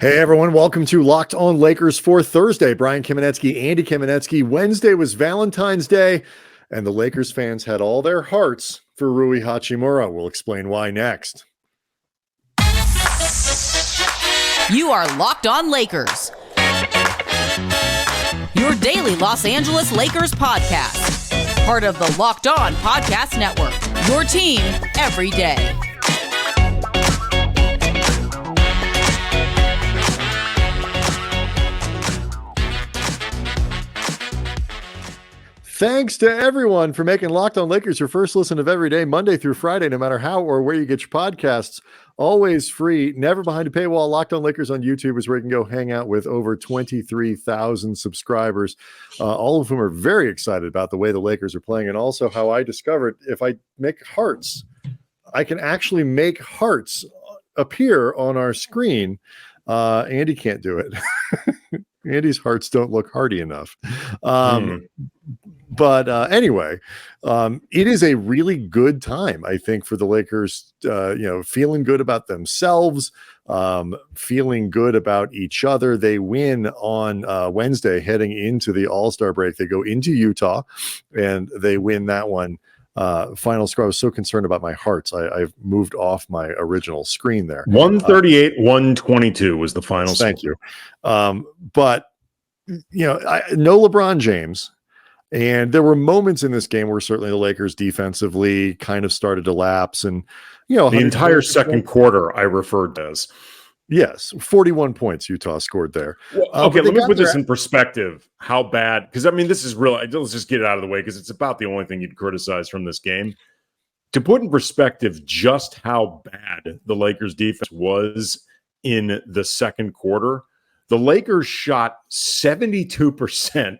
Hey everyone, welcome to Locked On Lakers for Thursday. Brian Kamenetsky, Andy Kamenetsky. Wednesday was Valentine's Day, and the Lakers fans had all their hearts for Rui Hachimura. We'll explain why next. You are Locked On Lakers, your daily Los Angeles Lakers podcast. Part of the Locked On Podcast Network, your team every day. Thanks to everyone for making Locked On Lakers your first listen of every day, Monday through Friday, no matter how or where you get your podcasts. Always free, never behind a paywall. Locked On Lakers on YouTube is where you can go hang out with over 23,000 subscribers, all of whom are very excited about the way the Lakers are playing, and also how I discovered if I make hearts, I can actually make hearts appear on our screen. Andy can't do it. Andy's hearts don't look hearty enough. But anyway, it is a really good time, I think, for the Lakers, feeling good about themselves, feeling good about each other. They win on Wednesday heading into the All-Star break. They go into Utah and they win that one. Final score. I was so concerned about my hearts. I've moved off my original screen there. 138-122 was the final score. Thank you. But, no LeBron James. And there were moments in this game where certainly the Lakers defensively kind of started to lapse. And, the entire second quarter I referred to as. Yes, 41 points Utah scored there. Well, okay, let me put this in perspective. How bad? Because, this is real. Let's just get it out of the way because it's about the only thing you'd criticize from this game. To put in perspective just how bad the Lakers defense was in the second quarter, the Lakers shot 72%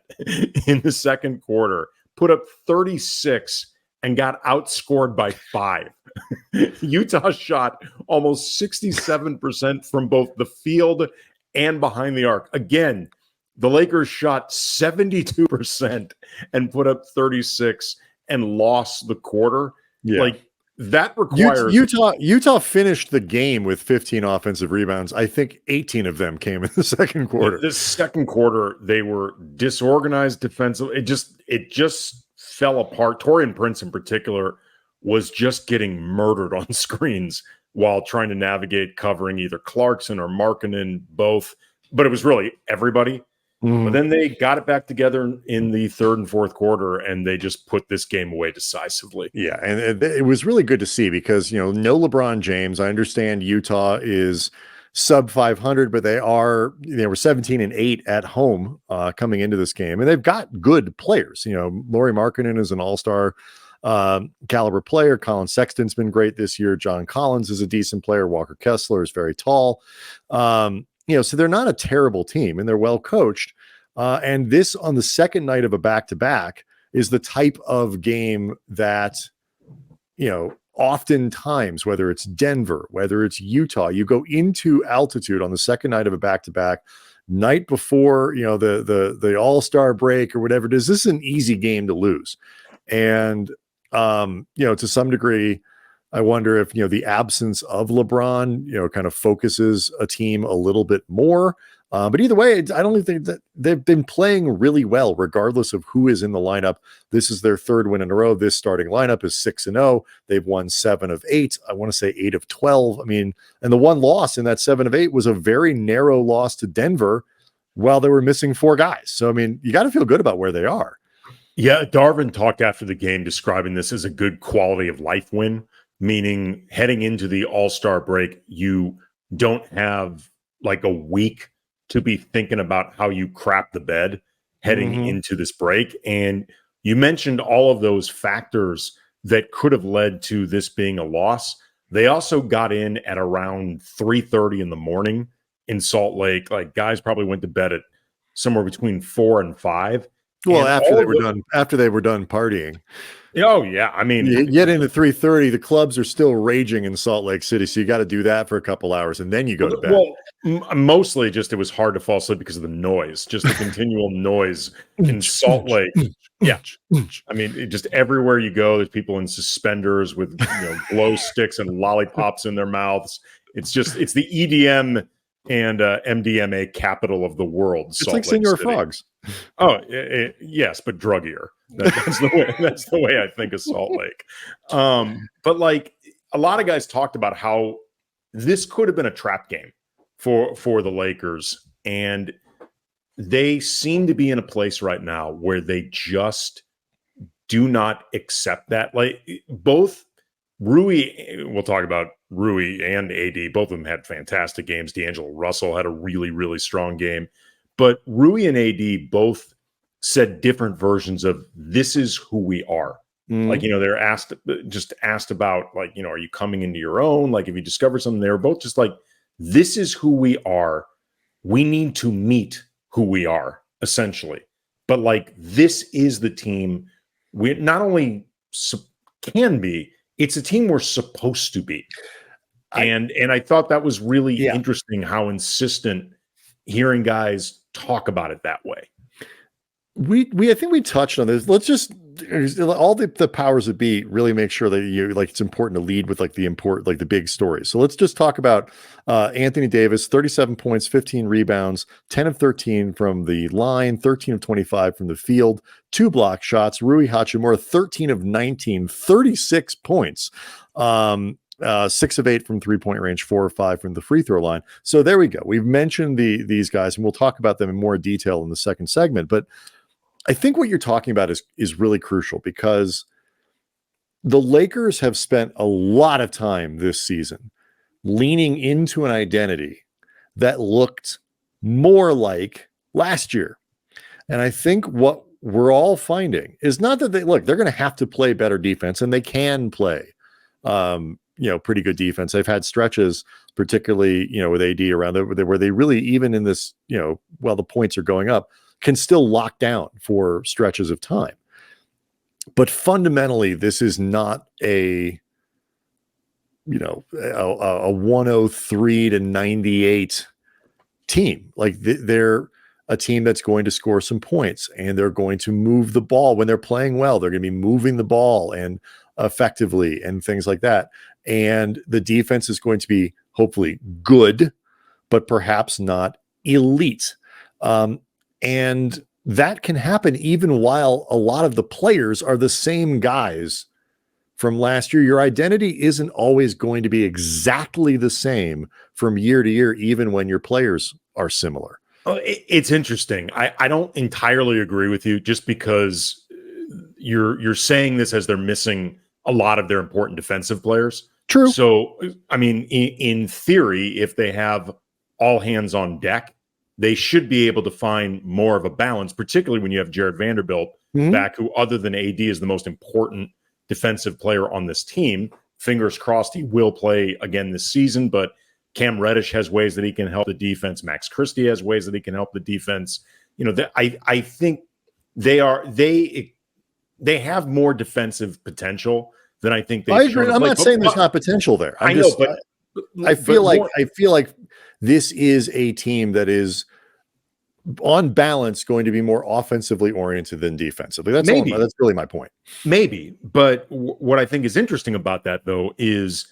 in the second quarter, put up 36, and got outscored by 5. Utah shot almost 67% from both the field and behind the arc. Again, the Lakers shot 72% and put up 36 and lost the quarter. Yeah. That requires Utah finished the game with 15 offensive rebounds. I think 18 of them came in the second quarter. This second quarter, they were disorganized defensively. It just fell apart. Taurean Prince in particular was just getting murdered on screens while trying to navigate covering either Clarkson or Markkanen, both. But it was really everybody. But then they got it back together in the third and fourth quarter, and they just put this game away decisively. Yeah, and it was really good to see because, no LeBron James. I understand Utah is sub 500, but they were 17-8 at home coming into this game, and they've got good players. Lauri Markkanen is an all-star caliber player. Colin Sexton's been great this year. John Collins is a decent player. Walker Kessler is very tall. So they're not a terrible team, and they're well coached. And this on the second night of a back-to-back is the type of game that, oftentimes, whether it's Denver, whether it's Utah, you go into altitude on the second night of a back-to-back, night before, the All-Star break or whatever it is. This is an easy game to lose. And, to some degree, I wonder if, the absence of LeBron, kind of focuses a team a little bit more. But either way, I don't think that they've been playing really well, regardless of who is in the lineup. This is their third win in a row. This starting lineup is 6-0. They've won 7 of 8. I want to say 8 of 12. And the one loss in that 7 of 8 was a very narrow loss to Denver while they were missing 4 guys. So, you got to feel good about where they are. Yeah, Darvin talked after the game describing this as a good quality of life win, meaning heading into the All-Star break, you don't have like a week to be thinking about how you crap the bed heading into this break. And you mentioned all of those factors that could have led to this being a loss. They also got in at around 3:30 in the morning in Salt Lake. Like, guys probably went to bed at somewhere between 4 and 5. Well, after they were done partying. Oh, yeah. You get into 3:30, the clubs are still raging in Salt Lake City, so you got to do that for a couple hours, and then you go to bed. Well, mostly just it was hard to fall asleep because of the noise, just the continual noise in Salt Lake. Yeah. Just everywhere you go, there's people in suspenders with glow sticks and lollipops in their mouths. It's the EDM and MDMA capital of the world. It's like Senor Frogs. Oh, yes, but druggier. That's the way. That's the way I think of Salt Lake. But like a lot of guys talked about how this could have been a trap game for the Lakers, and they seem to be in a place right now where they just do not accept that. Like both Rui, we'll talk about Rui and AD. Both of them had fantastic games. D'Angelo Russell had a really, really strong game. But Rui and AD both said different versions of this is who we are. Like, they're asked about, like, are you coming into your own? Like, if you discover something, they were both just like, this is who we are. We need to meet who we are, essentially. But like, this is the team we not only can be, it's a team we're supposed to be. And I thought that was really interesting how insistent hearing guys talk about it that way. I think we touched on this. Let's just all the powers that be really make sure that it's important to lead with the big stories. So let's just talk about Anthony Davis, 37 points, 15 rebounds, 10 of 13 from the line, 13 of 25 from the field, 2 block shots. Rui Hachimura, 13 of 19, 36 points. 6 of 8 from 3-point range, 4 of 5 from the free throw line. So there we go. We've mentioned these guys, and we'll talk about them in more detail in the second segment. But I think what you're talking about is really crucial, because the Lakers have spent a lot of time this season leaning into an identity that looked more like last year. And I think what we're all finding is not that they're going to have to play better defense, and they can play pretty good defense. They've had stretches, particularly, with AD around there, where they really, even in this, while the points are going up, can still lock down for stretches of time. But fundamentally, this is not a 103 to 98 team. Like they're a team that's going to score some points, and they're going to move the ball when they're playing well. They're going to be moving the ball and effectively and things like that. And the defense is going to be hopefully good, but perhaps not elite. And that can happen even while a lot of the players are the same guys from last year. Your identity isn't always going to be exactly the same from year to year, even when your players are similar. It's interesting. I don't entirely agree with you, just because you're saying this as they're missing a lot of their important defensive players. True. So, I mean, in theory, if they have all hands on deck, they should be able to find more of a balance, particularly when you have Jared Vanderbilt back, who, other than AD, is the most important defensive player on this team. Fingers crossed he will play again this season, but Cam Reddish has ways that he can help the defense. Max Christie has ways that he can help the defense. I think they have more defensive potential than I think they. I agree. I'm not saying there's not potential there. I feel like this is a team that is, on balance, going to be more offensively oriented than defensively. That's really my point. Maybe, but what I think is interesting about that, though, is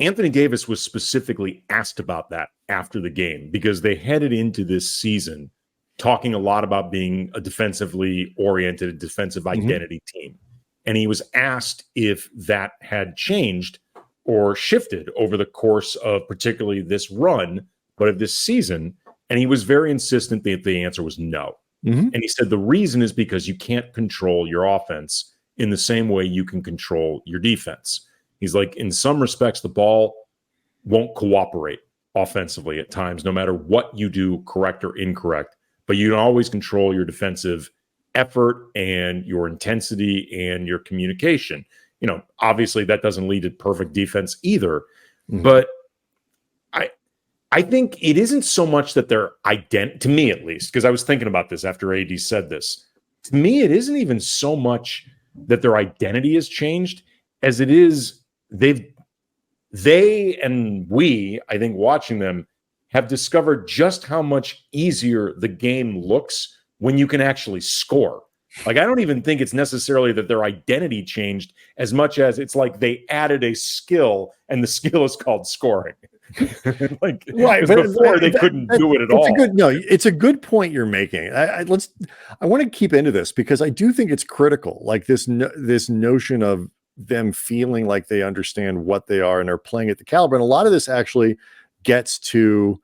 Anthony Davis was specifically asked about that after the game, because they headed into this season talking a lot about being a defensively oriented, defensive identity team. And he was asked if that had changed or shifted over the course of particularly this run, but of this season. And he was very insistent that the answer was no. And he said the reason is because you can't control your offense in the same way you can control your defense. He's like, in some respects, the ball won't cooperate offensively at times, no matter what you do, correct or incorrect. But you can always control your defensive effort and your intensity and your communication. Obviously that doesn't lead to perfect defense either. But I think it isn't so much that they're to me at least, because I was thinking about this after AD said this. To me, it isn't even so much that their identity has changed as it is they and we, I think, watching them, have discovered just how much easier the game looks when you can actually score. Like, I don't even think it's necessarily that their identity changed as much as it's like they added a skill, and the skill is called scoring. Like, right, but before they couldn't do it at all. It's a good point you're making. I want to keep into this because I do think it's critical. Like this notion of them feeling like they understand what they are and are playing at the caliber. And a lot of this actually gets to,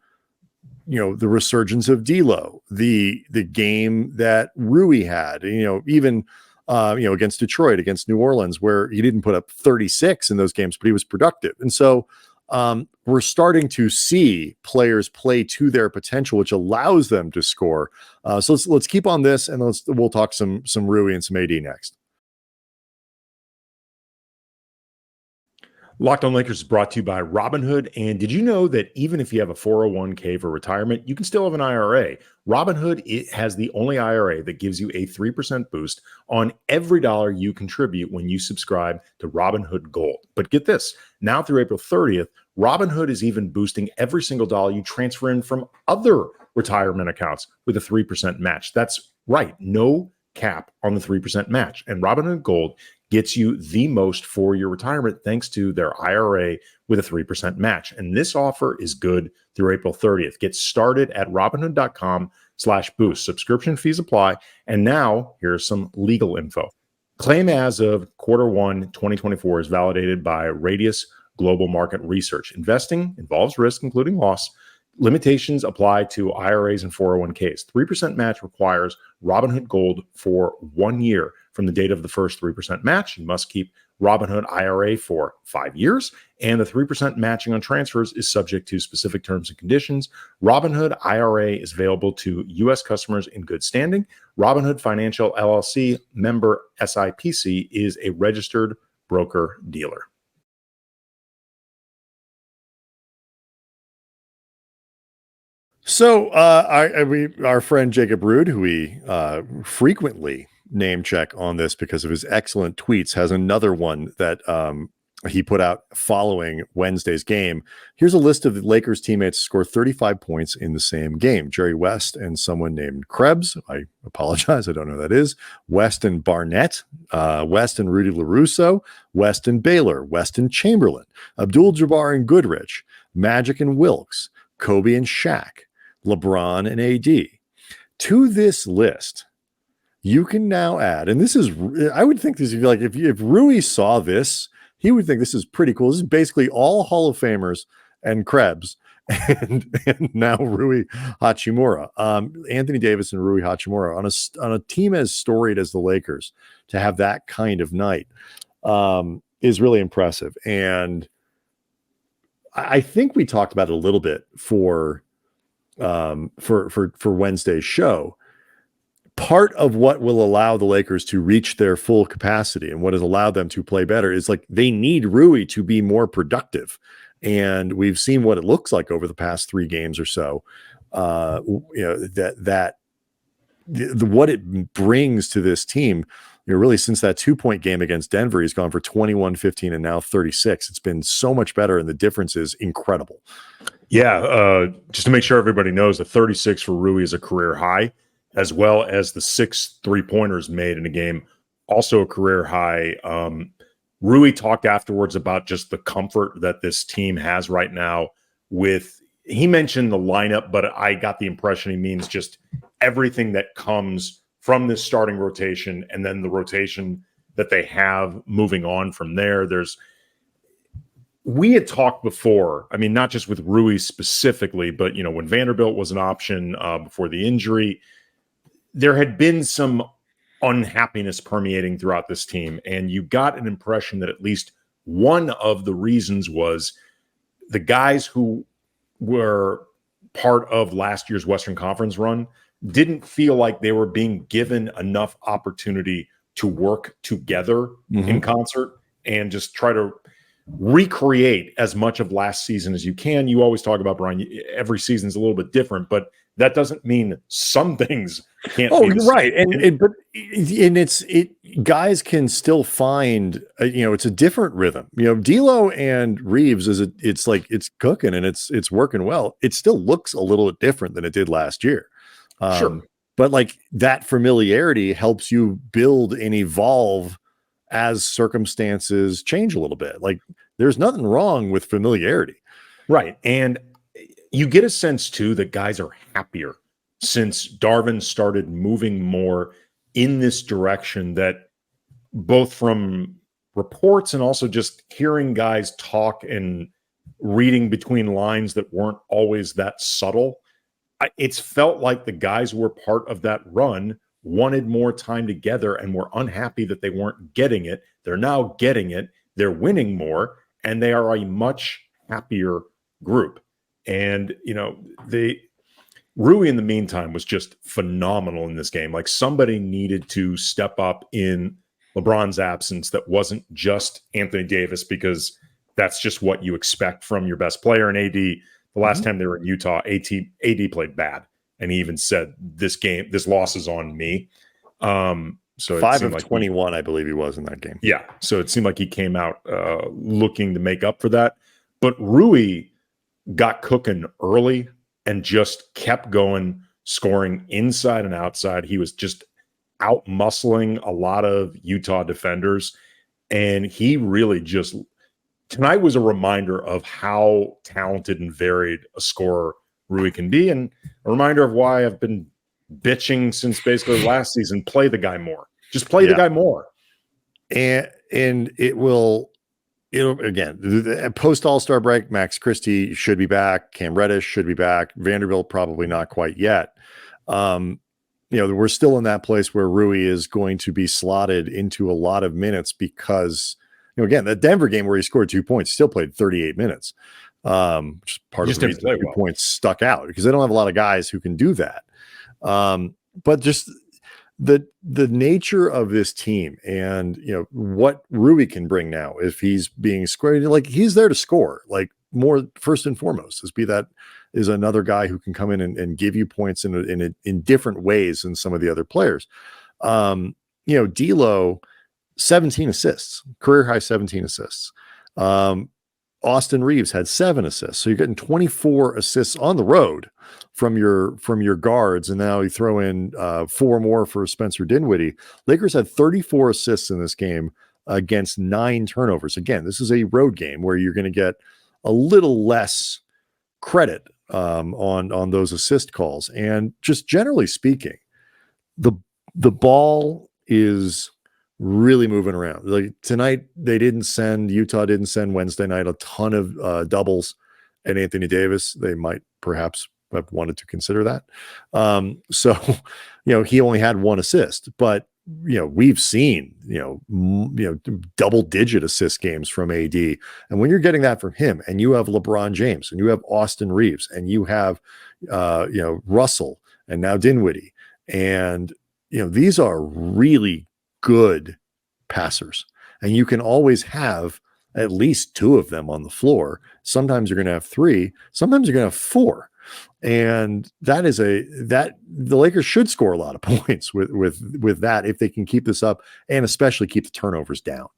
the resurgence of D'Lo, the game that Rui had, even against Detroit, against New Orleans, where he didn't put up 36 in those games, but he was productive. And so we're starting to see players play to their potential, which allows them to score. So let's keep on this, and we'll talk some Rui and some AD next. Locked On Lakers is brought to you by Robinhood. And did you know that even if you have a 401k for retirement, you can still have an IRA? Robinhood has the only IRA that gives you a 3% boost on every dollar you contribute when you subscribe to Robinhood Gold. But get this, now through April 30th, Robinhood is even boosting every single dollar you transfer in from other retirement accounts with a 3% match. That's right, no cap on the 3% match. And Robinhood Gold gets you the most for your retirement thanks to their IRA with a 3% match. And this offer is good through April 30th. Get started at Robinhood.com/boost. Subscription fees apply. And now here's some legal info. Claim as of Q1 2024 is validated by Radius Global Market Research. Investing involves risk, including loss. Limitations apply to IRAs and 401ks. 3% match requires Robinhood Gold for 1 year from the date of the first 3% match. You must keep Robinhood IRA for 5 years, and the 3% matching on transfers is subject to specific terms and conditions. Robinhood IRA is available to U.S. customers in good standing. Robinhood Financial LLC, member SIPC, is a registered broker-dealer. So our friend Jacob Rude, who we frequently name check on this because of his excellent tweets, has another one that he put out following Wednesday's game. Here's a list of the Lakers teammates who scored 35 points in the same game. Jerry West and someone named Krebs. I apologize, I don't know who that is. West and Barnett, West and Rudy LaRusso, West and Baylor, West and Chamberlain, Abdul-Jabbar and Goodrich, Magic and Wilkes, Kobe and Shaq, LeBron and AD. To this list, you can now add, and this is, I would think this would be like, if Rui saw this, he would think this is pretty cool. This is basically all Hall of Famers and Krebs, and now Rui Hachimura, Anthony Davis and Rui Hachimura on a team as storied as the Lakers to have that kind of night is really impressive. And I think we talked about it a little bit for Wednesday's show. Part of what will allow the Lakers to reach their full capacity and what has allowed them to play better is like they need Rui to be more productive. And we've seen what it looks like over the past 3 games or so. What it brings to this team, really since that 2-point game against Denver, he's gone for 21, 15, and now 36. It's been so much better, and the difference is incredible. Yeah, just to make sure everybody knows, the 36 for Rui is a career high, as well as the 6 3-pointers made in a game, also a career high. Rui talked afterwards about just the comfort that this team has right now he mentioned the lineup, but I got the impression he means just everything that comes from this starting rotation and then the rotation that they have moving on from there. We had talked before, I mean, not just with Rui specifically, but, when Vanderbilt was an option before the injury, there had been some unhappiness permeating throughout this team. And you got an impression that at least one of the reasons was the guys who were part of last year's Western Conference run didn't feel like they were being given enough opportunity to work together in concert and just try to recreate as much of last season as you can. You always talk about, Brian, every season's a little bit different, but that doesn't mean some things can't be the right. same. And guys can still find, it's a different rhythm. D'Lo and Reeves it's like it's cooking and it's working well. It still looks a little different than it did last year. Sure. but like that familiarity helps you build and evolve as circumstances change a little bit. Like there's nothing wrong with familiarity. Right. And you get a sense too that guys are happier since Darvin started moving more in this direction, that both from reports and also just hearing guys talk and reading between lines that weren't always that subtle. It's felt like the guys who were part of that run wanted more time together and were unhappy that they weren't getting it. They're now getting it. They're winning more, and they are a much happier group. And, Rui in the meantime was just phenomenal in this game. Like somebody needed to step up in LeBron's absence. That wasn't just Anthony Davis, because that's just what you expect from your best player. And AD, the last time they were in Utah, AD played bad. And he even said, this loss is on me. So 5 of 21, I believe he was in that game. Yeah. So it seemed like he came out looking to make up for that. But Rui got cooking early and just kept going, scoring inside and outside. He was just out muscling a lot of Utah defenders. And he really just, tonight was a reminder of how talented and varied a scorer Rui can be. And a reminder of why I've been bitching since basically last season. Play the guy more. Just play the guy more. And it'll again, post All-Star break, Max Christie should be back. Cam Reddish should be back. Vanderbilt probably not quite yet. We're still in that place where Rui is going to be slotted into a lot of minutes because, again, that Denver game where he scored 2 points, still played 38 minutes. Which is part of the reason 2 points stuck out, because they don't have a lot of guys who can do that. But just the nature of this team and, what Rui can bring now, if he's being squared, like he's there to score, like more first and foremost, is another guy who can come in and give you points in different ways than some of the other players. D'Lo, 17 assists, career high 17 assists. Austin Reeves had 7 assists. So you're getting 24 assists on the road from your guards. And now you throw in 4 more for Spencer Dinwiddie. Lakers had 34 assists in this game against 9 turnovers. Again, this is a road game where you're going to get a little less credit on those assist calls. And just generally speaking, the ball is really moving around. Like tonight, Utah didn't send Wednesday night a ton of doubles at Anthony Davis. They might perhaps have wanted to consider that. He only had 1 assist, but we've seen, double digit assist games from AD. And when you're getting that from him, and you have LeBron James, and you have Austin Reeves, and you have, Russell, and now Dinwiddie, and, these are really good passers, and you can always have at least 2 of them on the floor. Sometimes you're going to have 3, sometimes you're going to have 4. And the Lakers should score a lot of points with that, if they can keep this up, and especially keep the turnovers down.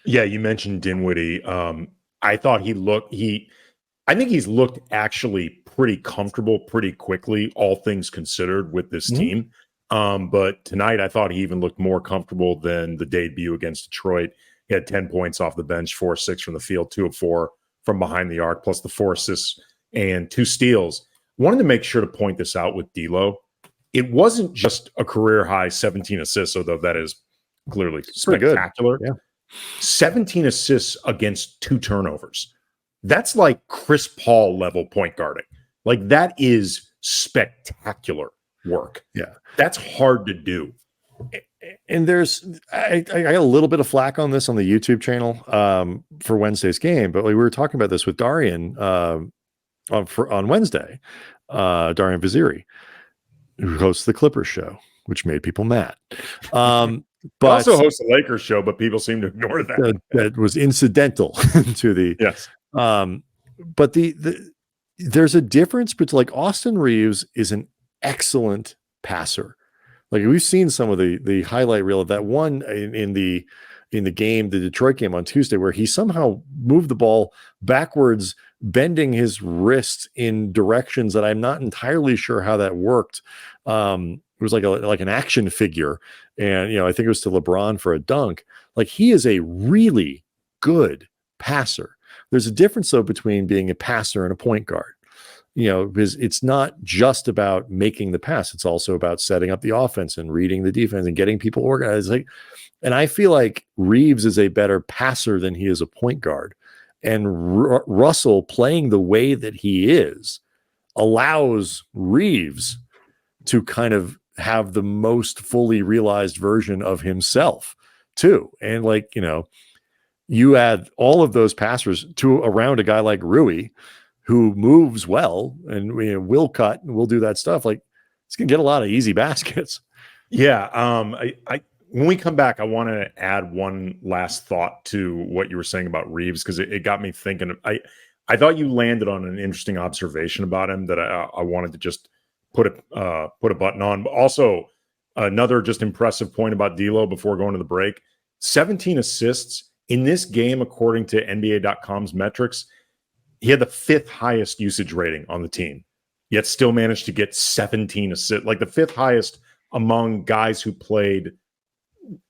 Yeah, you mentioned Dinwiddie. I thought I think he's looked actually pretty comfortable pretty quickly, all things considered, with this team. But tonight I thought he even looked more comfortable than the debut against Detroit. He had 10 points off the bench, 4 of 6 from the field, 2 of 4 from behind the arc, plus the 4 assists and 2 steals. Wanted to make sure to point this out with D'Lo. It wasn't just a career high 17 assists, although that is clearly spectacular. Yeah. 17 assists against 2 turnovers. That's like Chris Paul level point guarding. Like that is spectacular work. Yeah. That's hard to do. And I got a little bit of flack on this on the YouTube channel for Wednesday's game, but we were talking about this with Darian on Wednesday, Darian Vaziri, who hosts the Clippers show, which made people mad. But also hosts the Lakers show, but people seem to ignore that. That was incidental to the yes. But there's a difference between, like, Austin Reeves is an excellent passer. Like we've seen some of the highlight reel of that one in the game, the Detroit game on Tuesday, where he somehow moved the ball backwards, bending his wrist in directions that I'm not entirely sure how that worked. it was like an action figure. And, I think it was to LeBron for a dunk. Like, he is a really good passer. There's a difference, though, between being a passer and a point guard. Because it's not just about making the pass. It's also about setting up the offense and reading the defense and getting people organized. And I feel like Reeves is a better passer than he is a point guard. And Russell, playing the way that he is, allows Reeves to kind of have the most fully realized version of himself too. And you add all of those passers to around a guy like Rui, who moves well and will cut and will do that stuff. Like, it's gonna get a lot of easy baskets. Yeah. I when we come back, I want to add one last thought to what you were saying about Reeves, because it got me thinking. I thought you landed on an interesting observation about him that I wanted to just put a button on. But also, another just impressive point about D'Lo before going to the break: 17 assists in this game, according to NBA.com's metrics. He had the 5th highest usage rating on the team, yet still managed to get 17 assists, like the 5th highest among guys who played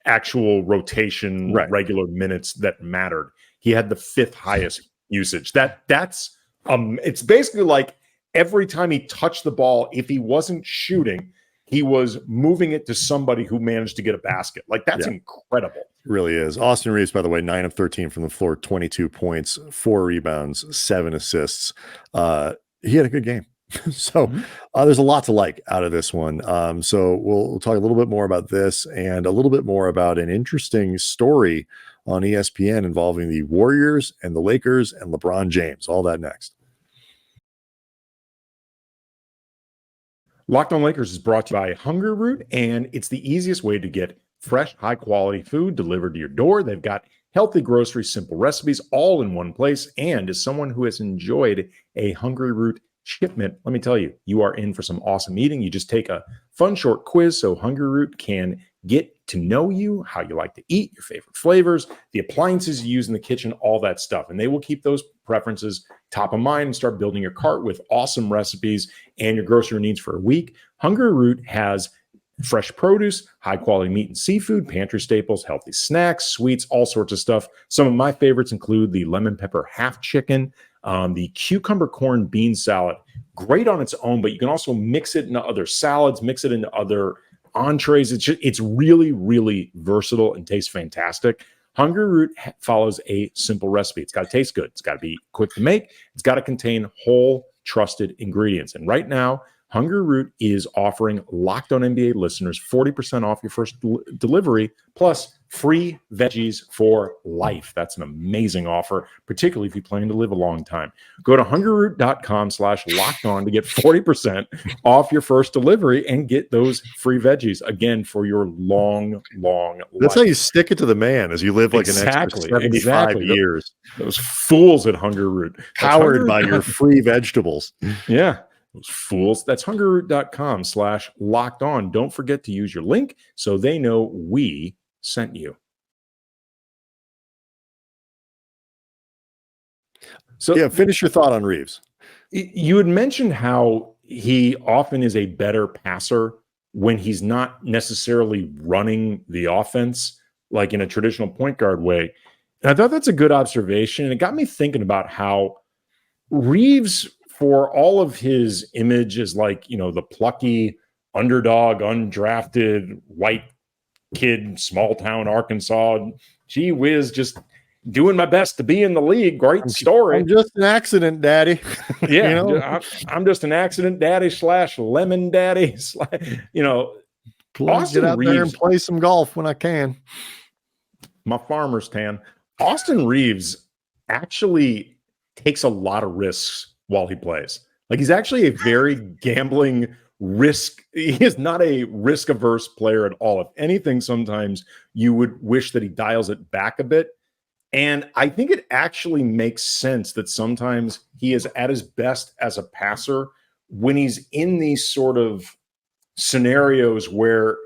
actual rotation, regular minutes that mattered. He had the 5th highest usage. That's it's basically like every time he touched the ball, if he wasn't shooting, he was moving it to somebody who managed to get a basket. Like, that's incredible. It really is. Austin Reeves, by the way, 9 of 13 from the floor, 22 points, 4 rebounds, 7 assists. He had a good game. So there's a lot to like out of this one. So we'll talk a little bit more about this and a little bit more about an interesting story on ESPN involving the Warriors and the Lakers and LeBron James. All that next. Locked On Lakers is brought to you by Hungry Root, and it's the easiest way to get fresh, high-quality food delivered to your door. They've got healthy groceries, simple recipes, all in one place. And as someone who has enjoyed a Hungry Root shipment, let me tell you, you are in for some awesome eating. You just take a fun short quiz so Hungry Root can get to know you, how you like to eat, your favorite flavors, the appliances you use in the kitchen, all that stuff. And they will keep those preferences top of mind and start building your cart with awesome recipes and your grocery needs for a week. Hungry Root has fresh produce, high quality meat and seafood, pantry staples, healthy snacks, sweets, all sorts of stuff. Some of my favorites include the lemon pepper half chicken, the cucumber corn bean salad. Great on its own, but you can also mix it into other salads, mix it into other entrees. It's really, really versatile and tastes fantastic. Hungry Root follows a simple recipe. It's got to taste good. It's got to be quick to make. It's got to contain whole, trusted ingredients. And right now, Hungry Root is offering Locked On NBA listeners 40% off your first delivery, plus free veggies for life. That's an amazing offer, particularly if you plan to live a long time. Go to hungryroot.com/lockedon to get 40% off your first delivery and get those free veggies, again, for your long, long life. That's how you stick it to the man as you live like an extra 75 years. Those fools at Hungry Root. Powered by your free vegetables. Yeah. Those fools. That's hungryroot.com/lockedon. Don't forget to use your link so they know we sent you. So yeah, finish your thought on Reeves. You had mentioned how he often is a better passer when he's not necessarily running the offense like in a traditional point guard way. And I thought that's a good observation. It got me thinking about how Reeves, for all of his image as like, the plucky underdog, undrafted white kid, small town Arkansas, gee whiz, just doing my best to be in the league. Great story. I'm just an accident, daddy. Yeah. I'm just an accident daddy / lemon daddy. Austin get out Reeves, there and play some golf when I can. My farmer's tan. Austin Reeves actually takes a lot of risks while he plays. Like, he's actually a very gambling risk. He is not a risk averse player at all. If anything, sometimes you would wish that he dials it back a bit. And I think it actually makes sense that sometimes he is at his best as a passer when he's in these sort of scenarios where,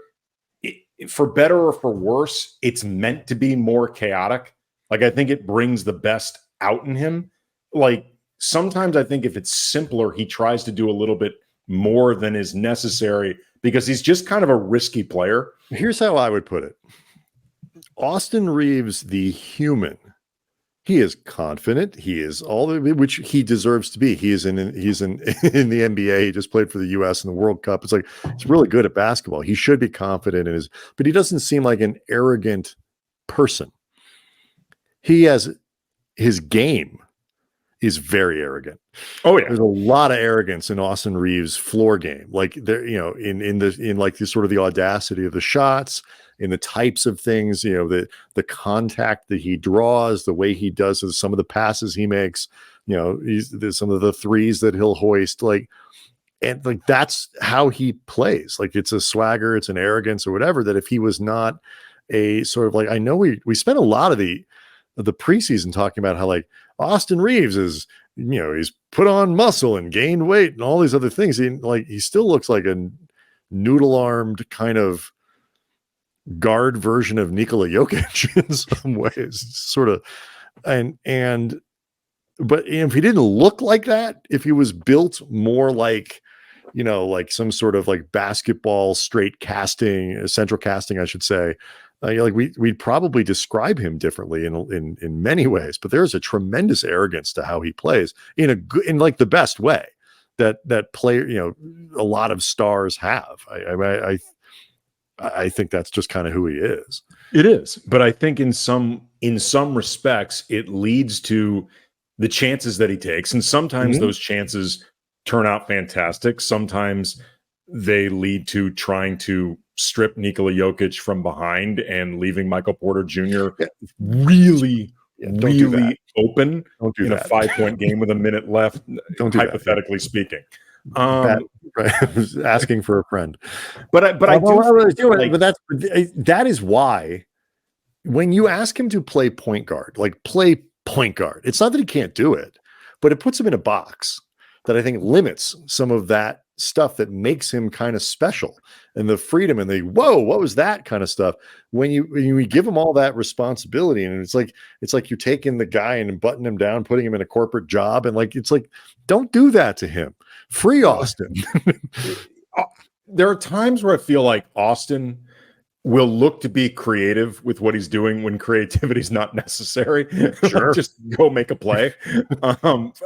for better or for worse, it's meant to be more chaotic. Like, I think it brings the best out in him. Like, sometimes I think if it's simpler, he tries to do a little bit more than is necessary because he's just kind of a risky player. Here's how I would put it. Austin Reeves, the human, he is confident. He is all of it, which he deserves to be. He's in the NBA. He just played for the U.S. in the World Cup. It's like, he's really good at basketball. He should be confident in but he doesn't seem like an arrogant person. He has his game is very arrogant. Oh yeah, there's a lot of arrogance in Austin Reeves' floor game. Like there, in like the sort of the audacity of the shots, in the types of things, the contact that he draws, the way he does some of the passes he makes, there's some of the threes that he'll hoist, and that's how he plays. Like it's a swagger, it's an arrogance or whatever, that if he was not a sort of I know we spent a lot of the preseason talking about how Austin Reeves is, he's put on muscle and gained weight and all these other things. He still looks like a noodle-armed kind of guard version of Nikola Jokic in some ways, sort of. But if he didn't look like that, if he was built more like some sort of basketball straight casting, central casting, I should say, we'd probably describe him differently in many ways. But there's a tremendous arrogance to how he plays in the best way that player, a lot of stars have. I think that's just kind of who he is. It is, but I think in some respects it leads to the chances that he takes, and sometimes those chances turn out fantastic. Sometimes they lead to trying to strip Nikola Jokic from behind and leaving Michael Porter Jr. really open in a 5-point game with a minute left. Hypothetically speaking. Right. Asking for a friend, but that is why when you ask him to play point guard, it's not that he can't do it, but it puts him in a box that I think limits some of that stuff that makes him kind of special, and the freedom and the whoa, what was that kind of stuff. When you give him all that responsibility, and it's like you're taking the guy and buttoning him down, putting him in a corporate job, and don't do that to him. Free Austin. There are times where I feel like Austin will look to be creative with what he's doing when creativity is not necessary. Sure. Just go make a play.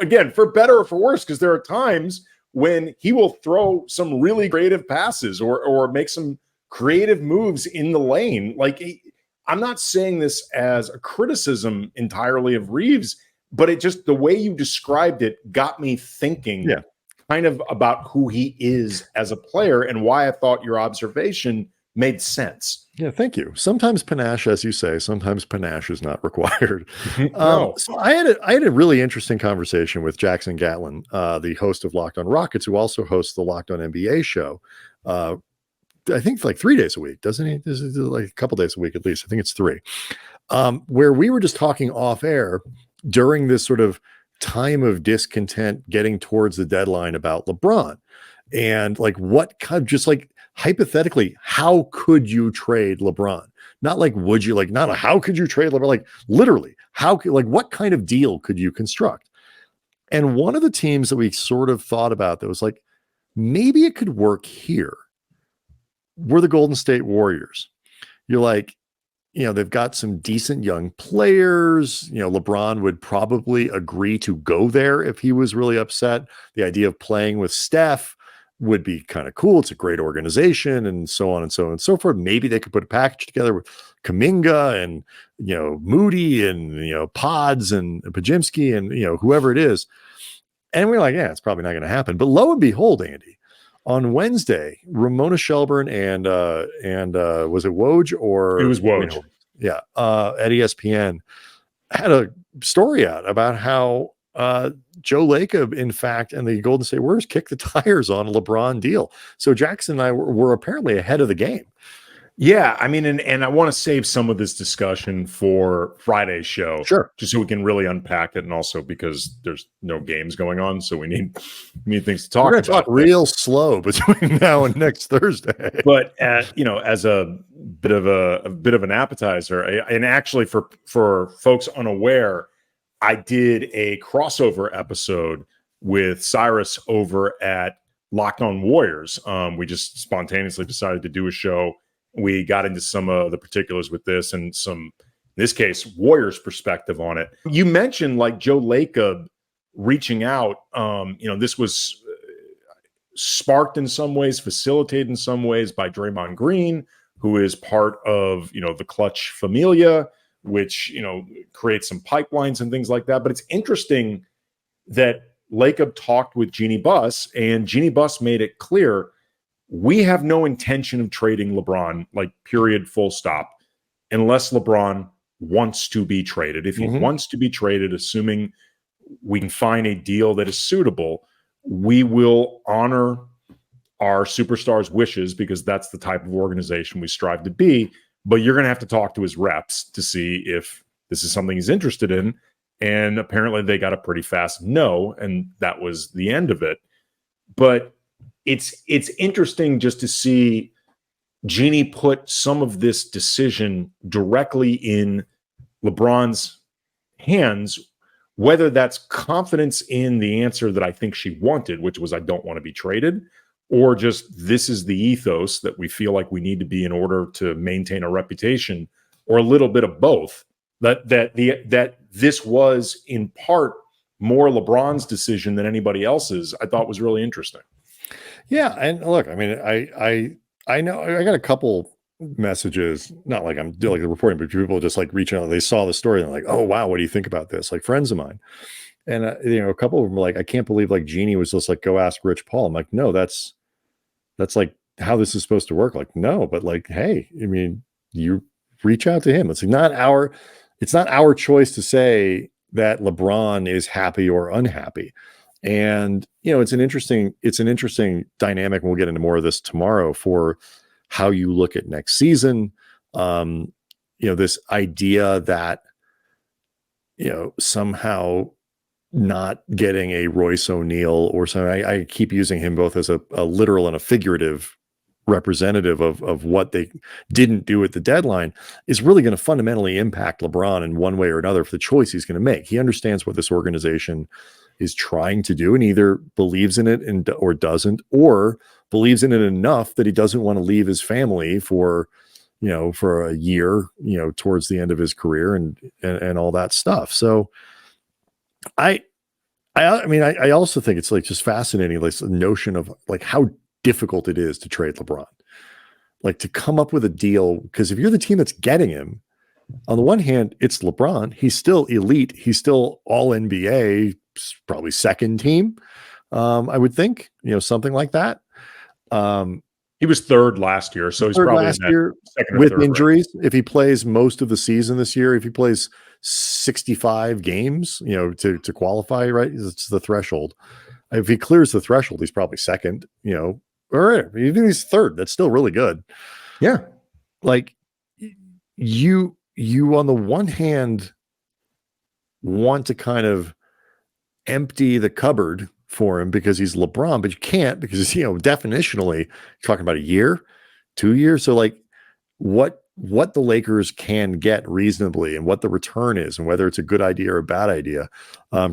Again, for better or for worse, because there are times when he will throw some really creative passes or make some creative moves in the lane. I'm not saying this as a criticism entirely of Reeves, but it just, the way you described it got me thinking kind of about who he is as a player and why I thought your observation made sense. Yeah, thank you. Sometimes panache, as you say, sometimes panache is not required. No. So I had a really interesting conversation with Jackson Gatlin, the host of Locked On Rockets, who also hosts the Locked On NBA show. I think 3 days a week, doesn't he? This is a couple days a week at least. I think it's 3. Where we were just talking off air during this sort of time of discontent, getting towards the deadline about LeBron, and what kind of hypothetically, how could you trade LeBron? Not would you, not how could you trade LeBron? Literally, what kind of deal could you construct? And one of the teams that we sort of thought about that was maybe it could work here were the Golden State Warriors. You're they've got some decent young players. LeBron would probably agree to go there if he was really upset. The idea of playing with Steph would be kind of cool. It's a great organization, and so on and so on and so forth. Maybe they could put a package together with Kuminga and Moody and Pods and Pajimski and whoever it is. And we're it's probably not going to happen. But lo and behold, Andy, on Wednesday, Ramona Shelburne and was it Woj or it was Woj? Yeah, at ESPN had a story out about how Joe Lacob, in fact, and the Golden State Warriors kicked the tires on a LeBron deal. So Jackson and I were apparently ahead of the game. Yeah, I mean, and I want to save some of this discussion for Friday's show, sure, just so we can really unpack it, and also because there's no games going on, so we need things to talk We're about. Talk real slow between now and next Thursday. But as a bit of an appetizer, and actually for folks unaware, I did a crossover episode with Cyrus over at Locked On Warriors. We just spontaneously decided to do a show. We got into some of the particulars with this and some, in this case, Warriors perspective on it. You mentioned like Joe Lacob reaching out. This was sparked in some ways, facilitated in some ways by Draymond Green, who is part of, the Clutch Familia, which, creates some pipelines and things like that. But it's interesting that Lacob talked with Jeannie Buss, and Jeannie Buss made it clear, we have no intention of trading LeBron, like period, full stop, unless LeBron wants to be traded. If he wants to be traded, assuming we can find a deal that is suitable, we will honor our superstar's wishes because that's the type of organization we strive to be. But you're going to have to talk to his reps to see if this is something he's interested in. And apparently they got a pretty fast no, and that was the end of it. But it's interesting just to see Jeannie put some of this decision directly in LeBron's hands, whether that's confidence in the answer that I think she wanted, which was I don't want to be traded, or just this is the ethos that we feel like we need to be in order to maintain a reputation, or a little bit of both. That this was in part more LeBron's decision than anybody else's, I thought was really interesting. Yeah, and look, I mean, I know I got a couple messages, not like I'm doing like the reporting, but people just like reaching out. They saw the story and they're like, "Oh wow, what do you think about this?" Like friends of mine, and a couple of them were like, "I can't believe like Jeannie was just like go ask Rich Paul." I'm like, "No, that's like how this is supposed to work." Like, no, but like, hey, I mean, you reach out to him. It's not our choice to say that LeBron is happy or unhappy. And, it's an interesting dynamic. And we'll get into more of this tomorrow for how you look at next season. This idea that, somehow not getting a Royce O'Neal or something. I keep using him both as a literal and a figurative representative of what they didn't do at the deadline is really going to fundamentally impact LeBron in one way or another for the choice he's going to make. He understands what this organization is trying to do and either believes in it or doesn't, or believes in it enough that he doesn't want to leave his family for a year, towards the end of his career and all that stuff. So I also think it's like just fascinating, like the notion of like how difficult it is to trade LeBron, like to come up with a deal. Because if you're the team that's getting him, on the one hand, it's LeBron. He's still elite. He's still all NBA, probably second team. I would think, something like that. He was third last year, so he's probably last year with injuries. Right? If he plays most of the season this year, if he plays 65 games, to qualify, right? It's the threshold. If he clears the threshold, he's probably second, or even he's third. That's still really good. Yeah. Like you on the one hand want to kind of empty the cupboard for him because he's LeBron, but you can't because, definitionally talking about a year, 2 years. So like what the Lakers can get reasonably and what the return is and whether it's a good idea or a bad idea.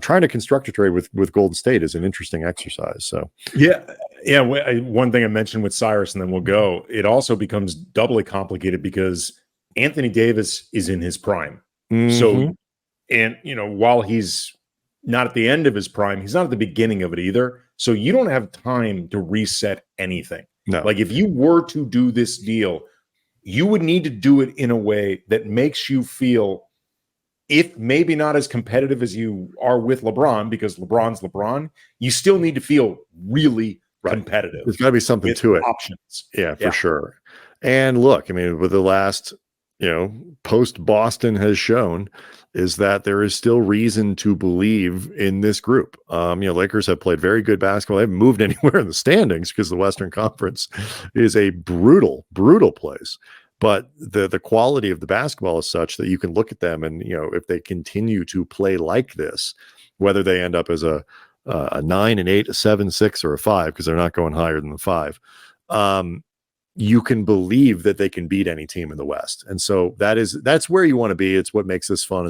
Trying to construct a trade with Golden State is an interesting exercise. So yeah. One thing I mentioned with Cyrus, and then we'll go, it also becomes doubly complicated because Anthony Davis is in his prime. Mm-hmm. So, and while he's not at the end of his prime, he's not at the beginning of it either. So you don't have time to reset anything. No. Like if you were to do this deal, you would need to do it in a way that makes you feel, if maybe not as competitive as you are with LeBron, because LeBron's LeBron, you still need to feel really competitive. There's got to be something to it. Options. Yeah, for sure. And look, I mean, with the last, post Boston has shown is that there is still reason to believe in this group. Lakers have played very good basketball. They haven't moved anywhere in the standings because the Western Conference is a brutal, brutal place. But the quality of the basketball is such that you can look at them and, if they continue to play like this, whether they end up as a 9 and 8, a 7, 6, or a 5, because they're not going higher than the 5. You can believe that they can beat any team in the West. And so that's where you want to be. It's what makes this fun.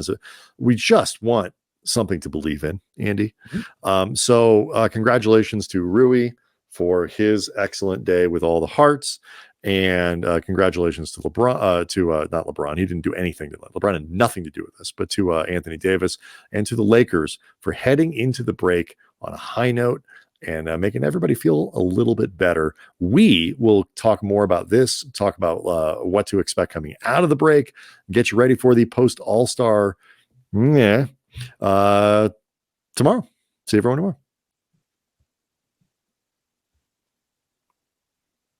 We just want something to believe in, Andy. Mm-hmm. So congratulations to Rui for his excellent day with all the hearts. And congratulations to LeBron, not LeBron. He didn't do anything to LeBron had nothing to do with this, but to Anthony Davis and to the Lakers for heading into the break on a high note and making everybody feel a little bit better. We will talk more about this, talk about what to expect coming out of the break, get you ready for the post All-Star tomorrow. See everyone tomorrow.